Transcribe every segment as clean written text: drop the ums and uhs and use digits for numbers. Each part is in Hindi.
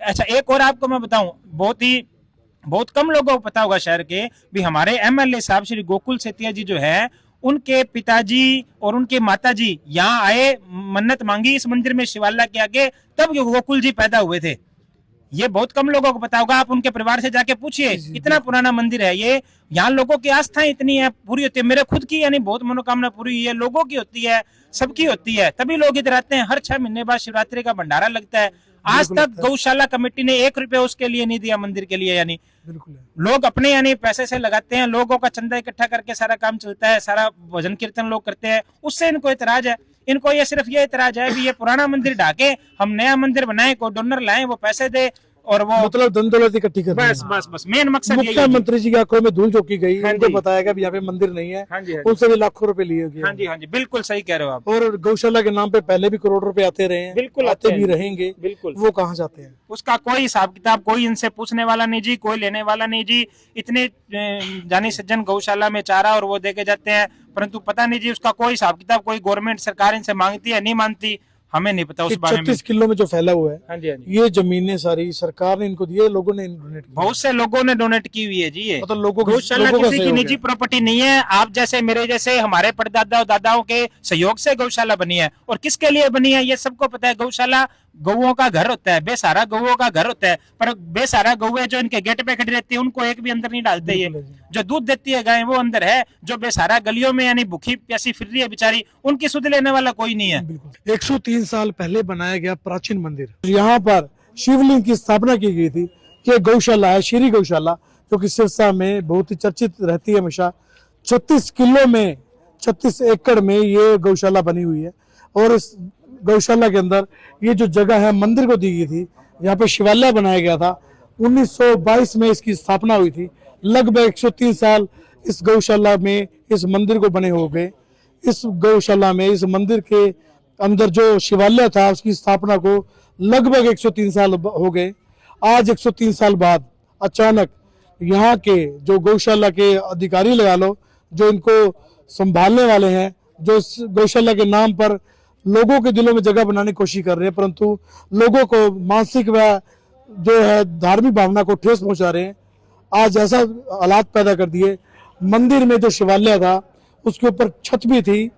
अच्छा एक और आपको मैं बताऊं, बहुत कम लोगों को पता होगा शहर के भी, हमारे एमएलए साहब श्री गोकुल सेतिया जी जो है, उनके पिताजी और उनके माताजी यहाँ आए, मन्नत मांगी इस मंदिर में शिवाला के आगे, तब गोकुल जी पैदा हुए थे। ये बहुत कम लोगों को पता होगा, आप उनके परिवार से जाके पूछिए, इतना पुराना मंदिर है ये। यहाँ लोगों की आस्था इतनी है, पूरी होती है। मेरे खुद की यानी बहुत मनोकामना पूरी हुई है, लोगों की होती है, सबकी होती है, तभी लोग इधर आते हैं। हर 6 महीने बाद शिवरात्रि का भंडारा लगता है। आज तक गौशाला कमेटी ने 1 रुपया उसके लिए नहीं दिया, मंदिर के लिए। यानी लोग अपने यानी पैसे से लगाते हैं, लोगों का चंदा इकट्ठा करके सारा काम चलता है, सारा भजन कीर्तन लोग करते हैं, उससे इनको इतराज है। इनको ये सिर्फ ये इतराज है भी ये पुराना मंदिर ढाके हम नया मंदिर बनाए, को डोनर लाए, वो पैसे दे, और वो मतलब धन दौलत इकट्ठी कर, बस मेन मकसद यही है। मुख्यमंत्री जी की आंखों में धूल झोंकी गई, उनको बताया गया यहाँ पे मंदिर नहीं है, उनसे भी लाखों रुपए लिए गए। हाँ जी, बिल्कुल सही कह रहे हो आप। और गौशाला के नाम पे पहले भी करोड़ रुपए आते रहे हैं, बिल्कुल आते भी रहेंगे, बिल्कुल। वो कहाँ जाते हैं उसका कोई हिसाब किताब कोई इनसे पूछने वाला नहीं जी, कोई लेने वाला नहीं जी। इतने जानी सज्जन गौशाला में चारा और वो देके जाते हैं, परंतु पता नहीं जी उसका कोई हिसाब किताब कोई गवर्नमेंट सरकार इनसे मांगती है नहीं मानती, हमें नहीं पता उस बारे में। 36 किलो में जो फैला हुआ है, हाँ जी, ये जमीनें सारी सरकार ने इनको दी है, लोगों ने डोनेट की, बहुत से लोगों ने डोनेट की हुई है जी। ये मतलब लोगों गौशाला किसी की निजी प्रॉपर्टी नहीं है। आप जैसे मेरे जैसे हमारे परदादा और दादाओं के सहयोग से गौशाला बनी है, और किसके लिए बनी है ये सबको पता है। गौशाला गौओं का घर होता है, बेसहारा गौओं का घर होता है, पर बेसहारा गौएं जो इनके गेट पे खड़ी रहती है उनको एक भी अंदर नहीं डालते। ये जो दूध देती है गाय वो अंदर है, जो बेसहारा गलियों में यानी भूखी प्यासी फिर रही है बेचारी, उनकी सुध लेने वाला कोई नहीं है। 103 साल पहले बनाया गया प्राचीन मंदिर, यहाँ पर शिवलिंग की स्थापना की गई थी। ये गौशाला है श्री गौशाला, जो कि सिरसा में बहुत ही चर्चित रहती है हमेशा। 36 किलो में 36 एकड़ में ये गौशाला बनी हुई है, और इस गौशाला के अंदर ये जो जगह है मंदिर को दी गई थी, यहाँ पे शिवालय बनाया गया था। 1922 में इसकी स्थापना हुई थी। लगभग 103 साल इस गौशाला में इस मंदिर को बने हो गए। इस गौशाला में इस मंदिर के अंदर जो शिवालय था उसकी स्थापना को लगभग 103 साल हो गए। आज 103 साल बाद अचानक यहाँ के जो गौशाला के अधिकारी लगा लो, जो इनको संभालने वाले हैं, जो इस गौशाला के नाम पर लोगों के दिलों में जगह बनाने की कोशिश कर रहे हैं, परंतु लोगों को मानसिक व जो है धार्मिक भावना को ठेस पहुंचा रहे हैं। आज ऐसा हालात पैदा कर दिए, मंदिर में जो शिवालय था उसके ऊपर छत भी थी,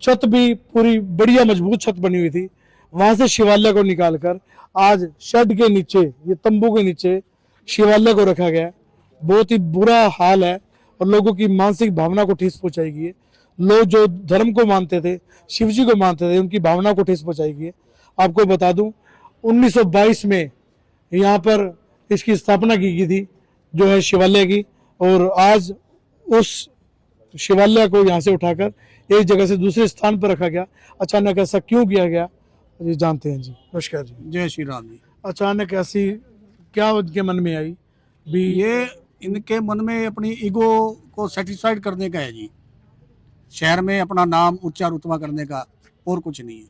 छत भी पूरी बढ़िया मजबूत छत बनी हुई थी, वहां से शिवालय को निकालकर आज शेड के नीचे, ये तंबू के नीचे शिवालय को रखा गया। बहुत ही बुरा हाल है, और लोगों की मानसिक भावना को ठेस पहुंचाई गई है। लोग जो धर्म को मानते थे, शिव जी को मानते थे, उनकी भावना को ठेस पहुंचाई गई है। आपको बता दूं 1922 में यहाँ पर इसकी स्थापना की गई थी, जो है शिवालय की, और आज उस शिवालय को यहाँ से उठाकर एक जगह से दूसरे स्थान पर रखा गया। अचानक ऐसा क्यों किया गया ये जानते हैं जी। नमस्कार जी। जय श्री राम जी। अचानक ऐसी क्या उनके मन में आई भी? ये इनके मन में अपनी ईगो को सेटिस्फाइड करने का है जी, शहर में अपना नाम ऊंचा रुतबा करने का, और कुछ नहीं है।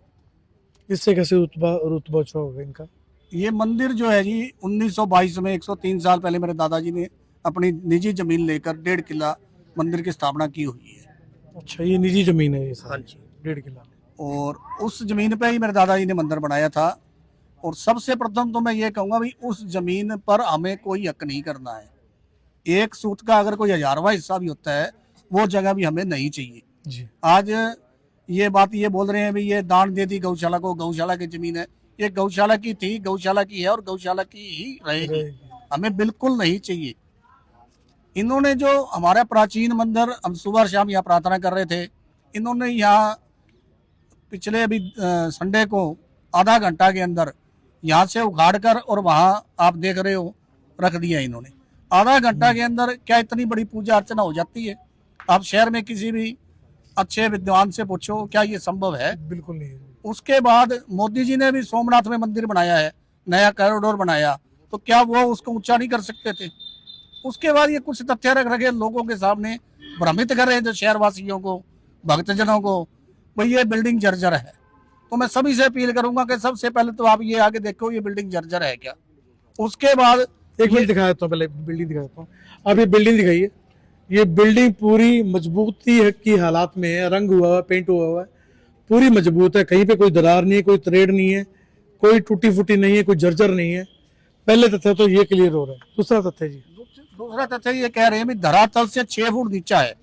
इससे कैसे रुतबा ऊंचा होगा इनका? ये मंदिर जो है जी 1922 में 103 साल पहले मेरे दादाजी ने अपनी निजी जमीन लेकर 1.5 किला मंदिर की स्थापना की हुई है। अच्छा, ये निजी जमीन है ये? हाँ जी, 1.5 किला। और उस जमीन पे ही मेरे दादाजी ने मंदिर बनाया था। और सबसे प्रथम तो मैं ये कहूँगा भाई, उस जमीन पर हमें कोई हक नहीं करना है। एक सूत का अगर कोई 1000वां हिस्सा भी होता है, वो जगह भी हमें नहीं चाहिए जी। आज ये बात ये बोल रहे हैं भाई ये दान दे दी गौशाला को, गौशाला की जमीन है, ये गौशाला की थी, गौशाला की है, और गौशाला की ही रहेगी। हमें बिल्कुल नहीं चाहिए। इन्होंने जो हमारा प्राचीन मंदिर, हम सुबह शाम यहाँ प्रार्थना कर रहे थे, इन्होंने यहाँ पिछले अभी संडे को आधा घंटा के अंदर यहाँ से उखाड़ कर और वहाँ आप देख रहे हो रख दिया इन्होंने। आधा घंटा के अंदर क्या इतनी बड़ी पूजा अर्चना हो जाती है? आप शहर में किसी भी अच्छे विद्वान से पूछो, क्या ये संभव है? बिल्कुल नहीं। उसके बाद मोदी जी ने भी सोमनाथ में मंदिर बनाया है, नया कॉरिडोर बनाया, तो क्या वो उसको ऊंचा नहीं कर सकते थे? उसके बाद ये कुछ तथ्य रख रखे लोगों के सामने भ्रमित कर रहे हैं, जो शहरवासियों को, भक्तजनों को, भाई ये बिल्डिंग जर्जर है। तो मैं सभी से अपील करूंगा कि सबसे पहले तो आप ये आगे देखो ये बिल्डिंग जर्जर है क्या। उसके बाद एक मिनट दिखा देता हूँ, पहले बिल्डिंग दिखा देता हूँ। आप ये बिल्डिंग दिखाइए। ये बिल्डिंग पूरी मजबूती की हालात में है, रंग हुआ है, पेंट हुआ है, पूरी मजबूत है, कहीं पे कोई दरार नहीं है, कोई तरेड़ नहीं है, कोई टूटी फूटी नहीं है, कोई जर्जर नहीं है। पहले तथ्य तो ये क्लियर हो रहा है। दूसरा तथ्य जी, दूसरा तथ्य ये कह रहे हैं भी धरातल से 6 फुट नीचा है,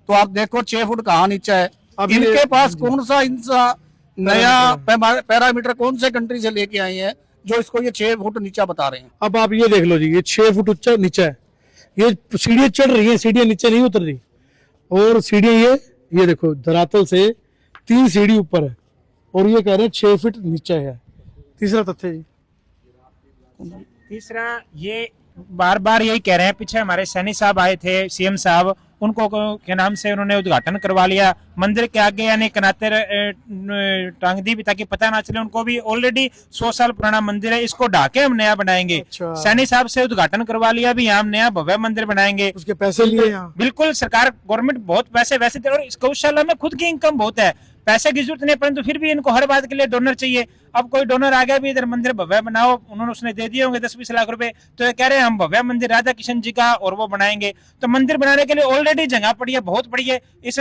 तो आप देखो 6 फुट कहाँ नीचा है। अब ये- इनके पास कौन सा इनसा नया पैरामीटर कौन से कंट्री से लेके आए हैं जो इसको ये 6 फुट नीचा बता रहे हैं। अब आप ये देख लो जी, ये 6 फुट ऊंचा नीचा है, ये सीढ़ियां चढ़ रही हैं, सीढ़ियां नीचे नहीं उतर रही, और सीढ़ियां ये देखो धरातल से 3 सीढ़ी ऊपर है, और ये कह रहे हैं 6 फीट नीचे है। तीसरा तथ्य जी, तीसरा ये बार बार यही कह रहे हैं, पीछे हमारे सैनी साहब आए थे, सीएम साहब, उनको के नाम से उन्होंने उद्घाटन करवा लिया मंदिर के आगे, यानी कनाते टांग दी भी ताकि पता ना चले उनको भी। ऑलरेडी 100 साल पुराना मंदिर है, इसको ढाके हम नया बनाएंगे। अच्छा। सैनी साहब से उद्घाटन करवा लिया भी, यहाँ हम नया भव्य मंदिर बनाएंगे। उसके पैसे लिए यहाँ, बिल्कुल सरकार गवर्नमेंट बहुत पैसे वैसे दे, और इस गौशाला में खुद की इनकम बहुत है, पैसे की जरूरत नहीं, परंतु फिर भी इनको हर बात के लिए डोनर चाहिए। अब कोई डोनर आ गया भी इधर मंदिर भव्य बनाओ, उन्होंने उसने दे दिए होंगे 10-20 लाख रुपए, तो ये कह रहे हैं हम भव्य मंदिर राधा किशन जी का और वो बनाएंगे। तो मंदिर बनाने के लिए ऑलरेडी जगह पड़ी है, बहुत पड़ी है। इस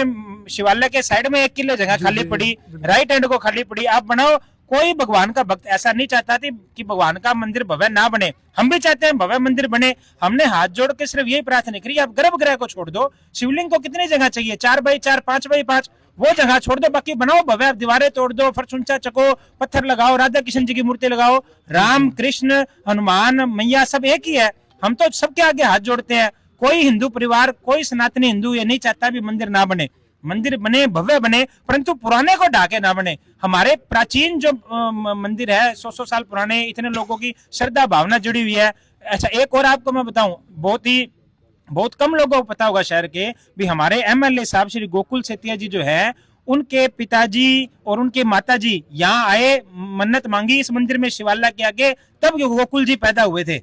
शिवालय के साइड में 1 किलो जगह खाली पड़ी, राइट हैंड को खाली पड़ी, आप बनाओ। कोई भगवान का भक्त ऐसा नहीं चाहता थी कि भगवान का मंदिर भव्य ना बने, हम भी चाहते हैं भव्य मंदिर बने। हमने हाथ जोड़ के सिर्फ यही प्रार्थना करी, आप गर्भगृह को छोड़ दो, शिवलिंग को कितनी जगह चाहिए, 4x4, 5x5, वो जगह छोड़ दो, बाकी बनाओ भव्य। आप दीवारें तोड़ दो, फर्श ऊंचा चको, पत्थर लगाओ, राधा किशन जी की मूर्ति लगाओ, राम कृष्ण हनुमान मैया सब एक ही है। हम तो सबके आगे हाथ जोड़ते हैं। कोई हिंदू परिवार, कोई सनातनी हिंदू ये नहीं चाहता भी मंदिर ना बने, मंदिर बने, भव्य बने, परंतु पुराने को ढाके ना बने। हमारे प्राचीन जो मंदिर है 100 साल पुराने, इतने लोगों की श्रद्धा भावना जुड़ी हुई है। अच्छा एक और आपको मैं बताऊं, बहुत कम लोगों को पता होगा शहर के भी, हमारे एमएलए साहब श्री गोकुल सेतिया जी जो है, उनके पिताजी और उनके माताजी यहाँ आए, मन्नत मांगी इस मंदिर में शिवालय के आगे, तब गोकुल जी पैदा हुए थे।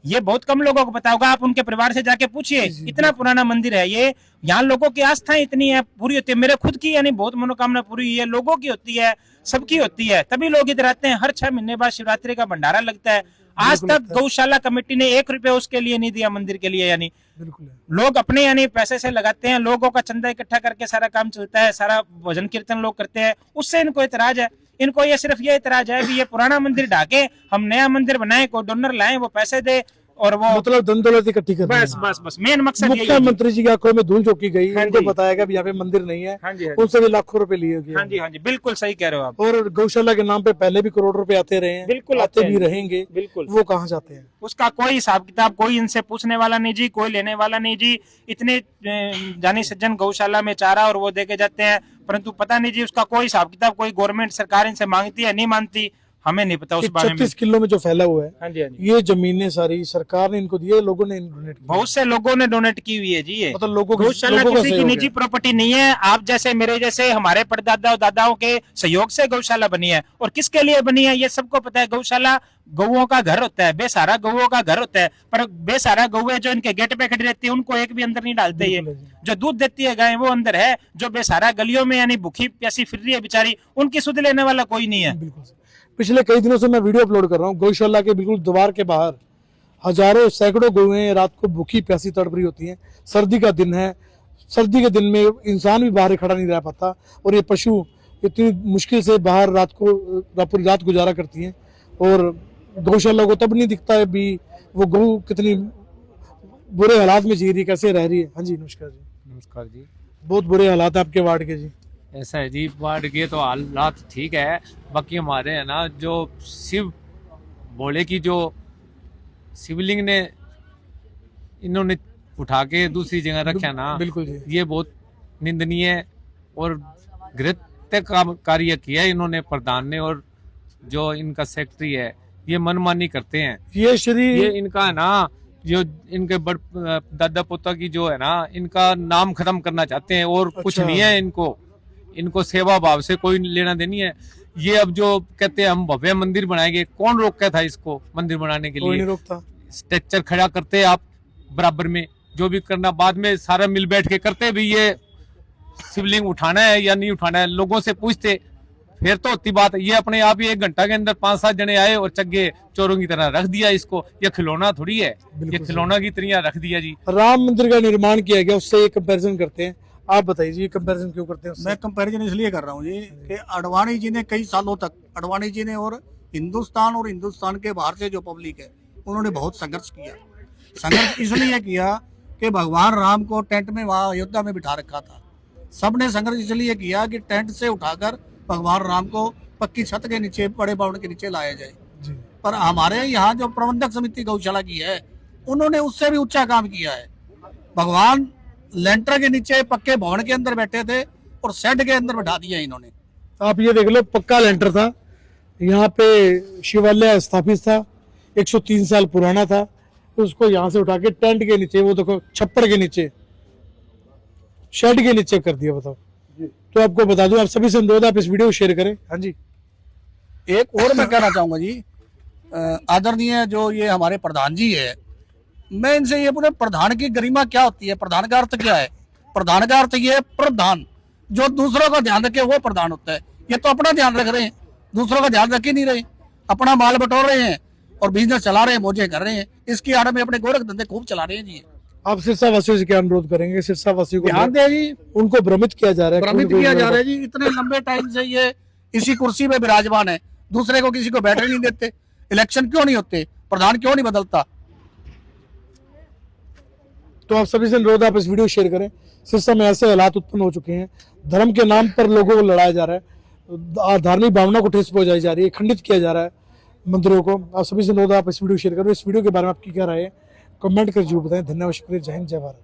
ये बहुत कम लोगों को पता होगा, आप उनके परिवार से जाके पूछिए, इतना पुराना मंदिर है ये। यहाँ लोगों की आस्था इतनी है, पूरी होती है। मेरे खुद की यानी बहुत मनोकामना पूरी हुई है, लोगों की होती है, सबकी होती है, तभी लोग इधर आते हैं। हर 6 महीने बाद शिवरात्रि का भंडारा लगता है। आज तक गौशाला कमेटी ने 1 रुपया उसके लिए नहीं दिया मंदिर के लिए, यानी लोग अपने यानी पैसे से लगाते हैं, लोगों का चंदा इकट्ठा करके सारा काम चलता है, सारा भजन कीर्तन लोग करते हैं, उससे इनको इतराज है। इनको ये सिर्फ ये इतराज है भी ये पुराना मंदिर ढाके हम नया मंदिर बनाए, को डोनर लाए, वो पैसे दे, और वो मतलब धन दौलत इकट्ठी कर बस मेन मकसद यही है। मुख्यमंत्री जी की आंखों में धूल झोंकी गई, हाँ उनको जी। बताया गया भी यहाँ पे मंदिर नहीं है, हाँ जी, हाँ उनसे भी लाखों रुपए लिए गए। हाँ जी, बिल्कुल सही कह रहे हो आप। और गौशाला के नाम पे पहले भी करोड़ रुपए आते रहे हैं, बिल्कुल आते आते भी हैं। रहेंगे, बिल्कुल वो कहाँ जाते हैं? उसका कोई हिसाब किताब कोई इनसे पूछने वाला नहीं जी, कोई लेने वाला नहीं जी। इतने जानी सज्जन गौशाला में चारा और वो देके जाते हैं, परंतु पता नहीं जी उसका कोई हिसाब किताब, कोई गवर्नमेंट सरकार इनसे मांगती है नहीं मानती, हमें नहीं पता उस बारे में। 36 किलो में जो फैला हुआ है, हाँ जी, हाँ जी। ये जमीनें सारी सरकार ने इनको दी है, लोगों ने डोनेट की। बहुत से लोगों ने डोनेट की हुई है जी। ये मतलब लोगों गौशाला का किसी की सहयोग निजी है। प्रॉपर्टी नहीं है। आप जैसे मेरे जैसे हमारे परदादा और दादाओं के सहयोग से गौशाला बनी है, और किसके लिए बनी है ये सबको पता है। गौशाला गौओं का घर होता है, बेसहारा गौओं का घर होता है, पर बेसहारा गौएं जो इनके गेट पे खड़ी रहती है उनको एक भी अंदर नहीं डालते। ये जो दूध देती है गाय वो अंदर है, जो बेसहारा गलियों में यानी भूखी प्यासी फिर रही है बेचारी, उनकी सुध लेने वाला कोई नहीं है। बिल्कुल। पिछले कई दिनों से मैं वीडियो अपलोड कर रहा हूँ, गौशाला के बिल्कुल द्वार के बाहर हजारों सैकड़ों गौएं रात को भूखी प्यासी तड़प रही होती हैं। सर्दी का दिन है, सर्दी के दिन में इंसान भी बाहर खड़ा नहीं रह पाता, और ये पशु इतनी मुश्किल से बाहर रात को पूरी रात गुजारा करती हैं, और गौशाला को तब नहीं दिखता है भी वो गौ कितनी बुरे हालात में जी रही है, कैसे रह रही है। हाँ जी, नमस्कार जी। नमस्कार जी। बहुत बुरे हालात है आपके वार्ड के जी। ऐसा है जी, वार्ड के तो हालात ठीक है, बाकी हमारे है ना जो शिव भोले की जो शिवलिंग ने इन्होंने उठा के दूसरी जगह रखा ना, बिल्कुल जी। ये बहुत निंदनीय है, और घृत्य का कार्य किया है इन्होंने प्रधान ने, और जो इनका सेक्रेटरी है ये मनमानी करते हैं। ये इनका है ना, जो इनके बड़ दादा पोता की जो है ना, इनका नाम खत्म करना चाहते हैं, और कुछ नहीं है इनको सेवा भाव से कोई लेना देनी है। ये अब जो कहते हैं हम भव्य मंदिर बनाएंगे, कौन रोका था इसको मंदिर बनाने के लिए? कोई नहीं रोकता। स्ट्रक्चर खड़ा करते आप बराबर में, जो भी करना बाद में सारा मिल बैठ के करते भी, ये शिवलिंग उठाना है या नहीं उठाना है लोगों से पूछते, फिर तो होती बात। ये अपने आप ही 1 घंटा के अंदर 5-7 जने आए और चग्गे चोरों की तरह रख दिया इसको। ये खिलौना थोड़ी है, ये खिलौना की तरह रख दिया जी। राम मंदिर का निर्माण किया गया, उससे एक कंपैरिजन करते हैं। आप बताइए जी, कंपैरिजन क्यों करते हैं उससे? मैं कंपैरिजन इसलिए कर रहा हूँ जी कि अडवाणी जी ने कई सालों तक, अडवाणी जी ने और हिंदुस्तान के बाहर से जो पब्लिक है उन्होंने बहुत संघर्ष किया। संघर्ष इसलिए किया कि भगवान राम को टेंट में वहां अयोध्या में बिठा रखा था। सबने संघर्ष इसलिए किया कि टेंट से उठाकर भगवान राम को पक्की छत के नीचे, बड़े बावड़ के नीचे लाया जाए। पर हमारे यहाँ जो प्रबंधक समिति गौशाला की है, उन्होंने उससे भी ऊंचा काम किया है। भगवान लेंटर के नीचे पक्के भवन के अंदर बैठे थे और शेड के अंदर बैठा दिया इन्होंने। आप ये देख लो, पक्का लेंटर था, यहाँ पे शिवालय स्थापित था, 103 साल पुराना था, उसको यहाँ से उठा के टेंट के नीचे, वो देखो छप्पर के नीचे, शेड के नीचे कर दिया। बताओ। तो आपको बता दूं, आप सभी से अनुरोध, आप इस वीडियो को शेयर करें। हाँ जी। एक और मैं कहना चाहूंगा जी, आदरणीय जो ये हमारे प्रधान जी है, मैं इनसे ये पूछे, प्रधान की गरिमा क्या होती है? प्रधान का अर्थ क्या है? प्रधान का अर्थ ये है प्रधान, जो दूसरों का ध्यान रखे वो प्रधान होता है। ये तो अपना ध्यान रख रहे हैं, दूसरों का ध्यान रख ही नहीं रहे, अपना माल बटोर रहे हैं और बिजनेस चला रहे हैं, मौजे कर रहे हैं। इसकी आड़ में अपने गोरख धंधे खूब चला रहे हैं जी। आप सिरसा वासियों से क्या अनुरोध करेंगे? सिरसा वासियों को ध्यान दे जी, उनको भ्रमित किया जा रहा है, भ्रमित किया जा रहा है जी। इतने लंबे टाइम से ये इसी कुर्सी पे विराजमान है, दूसरे को किसी को बैठने नहीं देते। इलेक्शन क्यों नहीं होते? प्रधान क्यों नहीं बदलता? तो आप सभी से अनुरोध, आप इस वीडियो को शेयर करें। सिरसा में ऐसे हालात उत्पन्न हो चुके हैं, धर्म के नाम पर लोगों को लड़ाया जा रहा है, धार्मिक भावना को ठेस पहुंचाई जा रही है, खंडित किया जा रहा है मंदिरों को। आप सभी से अनुरोध, आप इस वीडियो को शेयर करें। इस वीडियो के बारे में आपकी क्या राय है, कमेंट कर जरूर बताएं। धन्यवाद, शुक्रिया, जय हिंद, जय भारत।